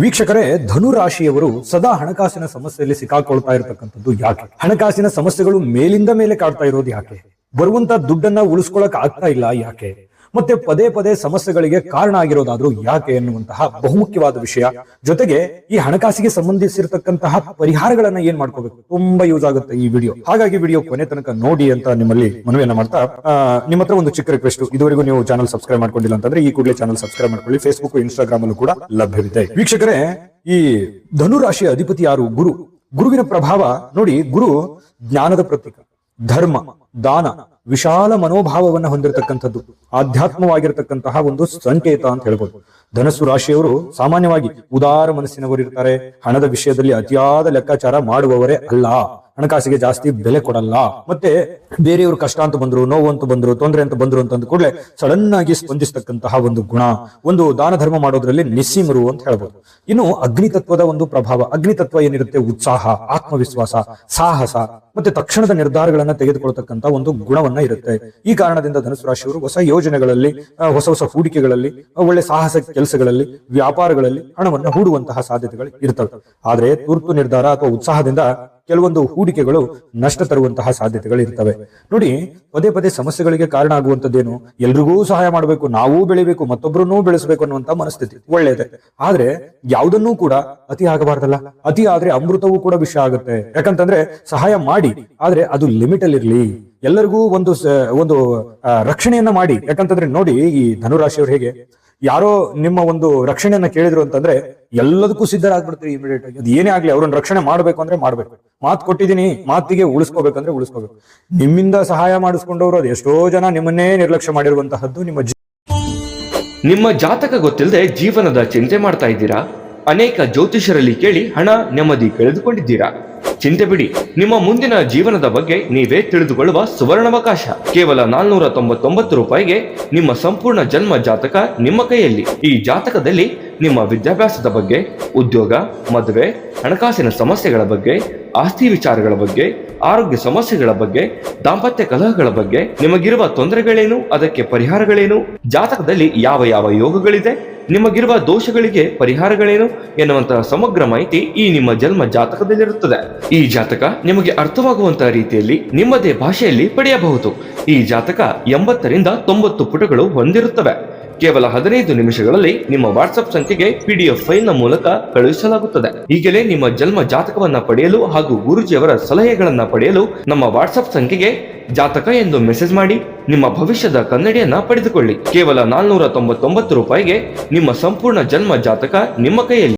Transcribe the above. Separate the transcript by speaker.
Speaker 1: ವೀಕ್ಷಕರೇ, ಧನು ರಾಶಿಯವರು ಸದಾ ಹಣಕಾಸಿನ ಸಮಸ್ಯೆಯಲ್ಲಿ ಸಿಕ್ಕಾಕೊಳ್ತಾ ಇರತಕ್ಕಂಥದ್ದು ಯಾಕೆ? ಹಣಕಾಸಿನ ಸಮಸ್ಯೆಗಳು ಮೇಲಿಂದ ಮೇಲೆ ಕಾಡ್ತಾ ಇರೋದು ಯಾಕೆ? ಬರುವಂತ ದುಡ್ಡನ್ನ ಉಳಿಸ್ಕೊಳಕ್ ಆಗ್ತಾ ಇಲ್ಲ ಯಾಕೆ? ಮತ್ತೆ ಪದೇ ಪದೇ ಸಮಸ್ಯೆಗಳಿಗೆ ಕಾರಣ ಆಗಿರೋದಾದ್ರೂ ಯಾಕೆ ಎನ್ನುವಂತಹ ಬಹುಮುಖ್ಯವಾದ ವಿಷಯ. ಜೊತೆಗೆ ಈ ಹಣಕಾಸಿಗೆ ಸಂಬಂಧಿಸಿರತಕ್ಕಂತಹ ಪರಿಹಾರಗಳನ್ನ ಏನ್ ಮಾಡ್ಕೋಬೇಕು, ತುಂಬಾ ಯೂಸ್ ಆಗುತ್ತೆ ಈ ವಿಡಿಯೋ. ಹಾಗಾಗಿ ವಿಡಿಯೋ ಕೊನೆ ತನಕ ನೋಡಿ ಅಂತ ನಿಮ್ಮಲ್ಲಿ ಮನವಿಯನ್ನ ಮಾಡ್ತಾ, ನಿಮ್ಮ ಹತ್ರ ಒಂದು ಚಿಕ್ಕ ರಿಕ್ವೆಸ್ಟ್, ಇದುವರೆಗೂ ನೀವು ಚಾನಲ್ ಸಬ್ಸ್ಕ್ರೈಬ್ ಮಾಡ್ಕೊಂಡಿಲ್ಲ ಅಂತಂದ್ರೆ ಈ ಕೂಡಲೇ ಚಾನಲ್ ಸಬ್ಸ್ಕ್ರೈಬ್ ಮಾಡ್ಕೊಳ್ಳಿ. ಫೇಸ್ಬುಕ್, ಇನ್ಸ್ಟಾಗ್ರಾಮ್ ಅಲ್ಲೂ ಕೂಡ ಲಭ್ಯವಿದೆ. ವೀಕ್ಷಕರೇ, ಈ ಧನು ರಾಶಿಯ ಅಧಿಪತಿ ಯಾರು? ಗುರು. ಗುರುವಿನ ಪ್ರಭಾವ ನೋಡಿ, ಗುರು ಜ್ಞಾನದ ಪ್ರತೀಕ, ಧರ್ಮ, ದಾನ, ವಿಶಾಲ ಮನೋಭಾವವನ್ನ ಹೊಂದಿರತಕ್ಕಂಥದ್ದು, ಆಧ್ಯಾತ್ಮವಾಗಿರತಕ್ಕಂತಹ ಒಂದು ಸಂಕೇತ ಅಂತ ಹೇಳ್ಬೋದು. ಧನಸ್ಸು ರಾಶಿಯವರು ಸಾಮಾನ್ಯವಾಗಿ ಉದಾರ ಮನಸ್ಸಿನವರು ಇರ್ತಾರೆ. ಹಣದ ವಿಷಯದಲ್ಲಿ ಅತಿಯಾದ ಲೆಕ್ಕಾಚಾರ ಮಾಡುವವರೇ ಅಲ್ಲ. ಹಣಕಾಸಿಗೆ ಜಾಸ್ತಿ ಬೆಲೆ ಕೊಡಲ್ಲ. ಮತ್ತೆ ಬೇರೆಯವರು ಕಷ್ಟ ಅಂತ ಬಂದ್ರು, ನೋವು ಅಂತ ಬಂದ್ರು, ತೊಂದರೆ ಅಂತ ಬಂದ್ರು ಅಂತ ಅಂದ ಕೂಡಲೇ ಸಡನ್ ಆಗಿ ಸ್ಪಂದಿಸ್ತಕ್ಕಂತಹ ಒಂದು ಗುಣ, ಒಂದು ದಾನ ಧರ್ಮ ಮಾಡೋದ್ರಲ್ಲಿ ನಿಸ್ಸೀಮರು ಅಂತ ಹೇಳ್ಬೋದು. ಇನ್ನು ಅಗ್ನಿತತ್ವದ ಒಂದು ಪ್ರಭಾವ. ಅಗ್ನಿತತ್ವ ಏನಿರುತ್ತೆ? ಉತ್ಸಾಹ, ಆತ್ಮವಿಶ್ವಾಸ, ಸಾಹಸ, ಮತ್ತೆ ತಕ್ಷಣದ ನಿರ್ಧಾರಗಳನ್ನ ತೆಗೆದುಕೊಳ್ತಕ್ಕಂತ ಒಂದು ಗುಣವನ್ನ ಇರುತ್ತೆ. ಈ ಕಾರಣದಿಂದ ಧನುಸು ರಾಶಿಯವರು ಹೊಸ ಯೋಜನೆಗಳಲ್ಲಿ, ಹೊಸ ಹೊಸ ಹೂಡಿಕೆಗಳಲ್ಲಿ, ಒಳ್ಳೆ ಸಾಹಸ ಕೆಲಸಗಳಲ್ಲಿ, ವ್ಯಾಪಾರಗಳಲ್ಲಿ ಹಣವನ್ನು ಹೂಡುವಂತಹ ಸಾಧ್ಯತೆಗಳು ಇರ್ತವೆ. ಆದ್ರೆ ತುರ್ತು ನಿರ್ಧಾರ ಅಥವಾ ಉತ್ಸಾಹದಿಂದ ಕೆಲವೊಂದು ಹೂಡಿಕೆಗಳು ನಷ್ಟ ತರುವಂತಹ ಸಾಧ್ಯತೆಗಳು ಇರ್ತವೆ. ನೋಡಿ, ಪದೇ ಪದೇ ಸಮಸ್ಯೆಗಳಿಗೆ ಕಾರಣ ಆಗುವಂತದ್ದೇನು? ಎಲ್ರಿಗೂ ಸಹಾಯ ಮಾಡಬೇಕು, ನಾವೂ ಬೆಳಿಬೇಕು, ಮತ್ತೊಬ್ಬರನ್ನೂ ಬೆಳೆಸಬೇಕು ಅನ್ನುವಂತ ಮನಸ್ಥಿತಿ ಒಳ್ಳೆಯದೇ. ಆದ್ರೆ ಯಾವುದನ್ನೂ ಕೂಡ ಅತಿ ಆಗಬಾರ್ದಲ್ಲ. ಅತಿ ಆದ್ರೆ ಅಮೃತವೂ ಕೂಡ ವಿಷ ಆಗುತ್ತೆ. ಯಾಕಂತಂದ್ರೆ ಸಹಾಯ ಮಾಡಿ, ಆದ್ರೆ ಅದು ಲಿಮಿಟ್ ಅಲ್ಲಿ ಇರ್ಲಿ. ಎಲ್ಲರಿಗೂ ಒಂದು ರಕ್ಷಣೆಯನ್ನ ಮಾಡಿ. ಯಾಕಂತಂದ್ರೆ ನೋಡಿ, ಈ ಧನುರಾಶಿಯವರು ಹೇಗೆ, ಯಾರೋ ನಿಮ್ಮ ಒಂದು ರಕ್ಷಣೆಯನ್ನ ಕೇಳಿದ್ರು ಅಂತಂದ್ರೆ ಎಲ್ಲದಕ್ಕೂ ಸಿದ್ಧರಾಗ್ಬಿಡ್ತೀವಿ ಇಮಿಡಿಯೇಟ್ ಆಗಿ. ಅದು ಏನೇ ಆಗ್ಲಿ, ಅವ್ರನ್ನ ರಕ್ಷಣೆ ಮಾಡ್ಬೇಕು ಅಂದ್ರೆ ಮಾಡ್ಬೇಕು. ಮಾತು ಕೊಟ್ಟಿದ್ದೀನಿ, ಮಾತಿಗೆ ಉಳಿಸ್ಕೋಬೇಕಂದ್ರೆ ಉಳಿಸ್ಕೋಬೇಕು. ನಿಮ್ಮಿಂದ ಸಹಾಯ ಮಾಡಿಸ್ಕೊಂಡವ್ರು ಅದು ಎಷ್ಟೋ ಜನ ನಿಮ್ಮನ್ನೇ ನಿರ್ಲಕ್ಷ್ಯ ಮಾಡಿರುವಂತಹದ್ದು
Speaker 2: ನಿಮ್ಮ ಜಾತಕ ಗೊತ್ತಿಲ್ಲದೆ ಜೀವನದ ಚಿಂತೆ ಮಾಡ್ತಾ ಇದ್ದೀರಾ? ಅನೇಕ ಜ್ಯೋತಿಷರಲ್ಲಿ ಕೇಳಿ ಹಣ ನೆಮ್ಮದಿ ಕಳೆದುಕೊಂಡಿದ್ದೀರಾ? ಚಿಂತೆ ಬಿಡಿ, ನಿಮ್ಮ ಮುಂದಿನ ಜೀವನದ ಬಗ್ಗೆ ನೀವೇ ತಿಳಿದುಕೊಳ್ಳುವ ಸುವರ್ಣಾವಕಾಶ. ಕೇವಲ 499 ರೂಪಾಯಿಗೆ ನಿಮ್ಮ ಸಂಪೂರ್ಣ ಜನ್ಮ ಜಾತಕ ನಿಮ್ಮ ಕೈಯಲ್ಲಿ. ಈ ಜಾತಕದಲ್ಲಿ ನಿಮ್ಮ ವಿದ್ಯಾಭ್ಯಾಸದ ಬಗ್ಗೆ, ಉದ್ಯೋಗ, ಮದುವೆ, ಹಣಕಾಸಿನ ಸಮಸ್ಯೆಗಳ ಬಗ್ಗೆ, ಆಸ್ತಿ ವಿಚಾರಗಳ ಬಗ್ಗೆ, ಆರೋಗ್ಯ ಸಮಸ್ಯೆಗಳ ಬಗ್ಗೆ, ದಾಂಪತ್ಯ ಕಲಹಗಳ ಬಗ್ಗೆ, ನಿಮಗಿರುವ ತೊಂದರೆಗಳೇನು, ಅದಕ್ಕೆ ಪರಿಹಾರಗಳೇನು, ಜಾತಕದಲ್ಲಿ ಯಾವ ಯಾವ ಯೋಗಗಳಿದೆ, ನಿಮಗಿರುವ ದೋಷಗಳಿಗೆ ಪರಿಹಾರಗಳೇನು ಎನ್ನುವಂತಹ ಸಮಗ್ರ ಮಾಹಿತಿ ಈ ನಿಮ್ಮ ಜನ್ಮ ಜಾತಕದಲ್ಲಿರುತ್ತದೆ. ಈ ಜಾತಕ ನಿಮಗೆ ಅರ್ಥವಾಗುವಂತಹ ರೀತಿಯಲ್ಲಿ ನಿಮ್ಮದೇ ಭಾಷೆಯಲ್ಲಿ ಪಡೆಯಬಹುದು. ಈ ಜಾತಕ 80ರಿಂದ 90 ಪುಟಗಳು ಹೊಂದಿರುತ್ತವೆ. ಕೇವಲ 15 ನಿಮಿಷಗಳಲ್ಲಿ ನಿಮ್ಮ ವಾಟ್ಸ್ಆಪ್ ಸಂಖ್ಯೆಗೆ PDF ಫೈಲ್ ನ ಮೂಲಕ ಕಳುಹಿಸಲಾಗುತ್ತದೆ. ಈಗಲೇ ನಿಮ್ಮ ಜನ್ಮ ಜಾತಕವನ್ನ ಪಡೆಯಲು ಹಾಗೂ ಗುರುಜಿಯವರ ಸಲಹೆಗಳನ್ನ ಪಡೆಯಲು ನಮ್ಮ ವಾಟ್ಸ್ಆಪ್ ಸಂಖ್ಯೆಗೆ ಜಾತಕ ಎಂದು ಮೆಸೇಜ್ ಮಾಡಿ ನಿಮ್ಮ ಭವಿಷ್ಯದ ಕನ್ನಡಿಯನ್ನ ಪಡೆದುಕೊಳ್ಳಿ. ಕೇವಲ 499 ರೂಪಾಯಿಗೆ ನಿಮ್ಮ ಸಂಪೂರ್ಣ ಜನ್ಮ ಜಾತಕ ನಿಮ್ಮ ಕೈಯಲ್ಲಿ.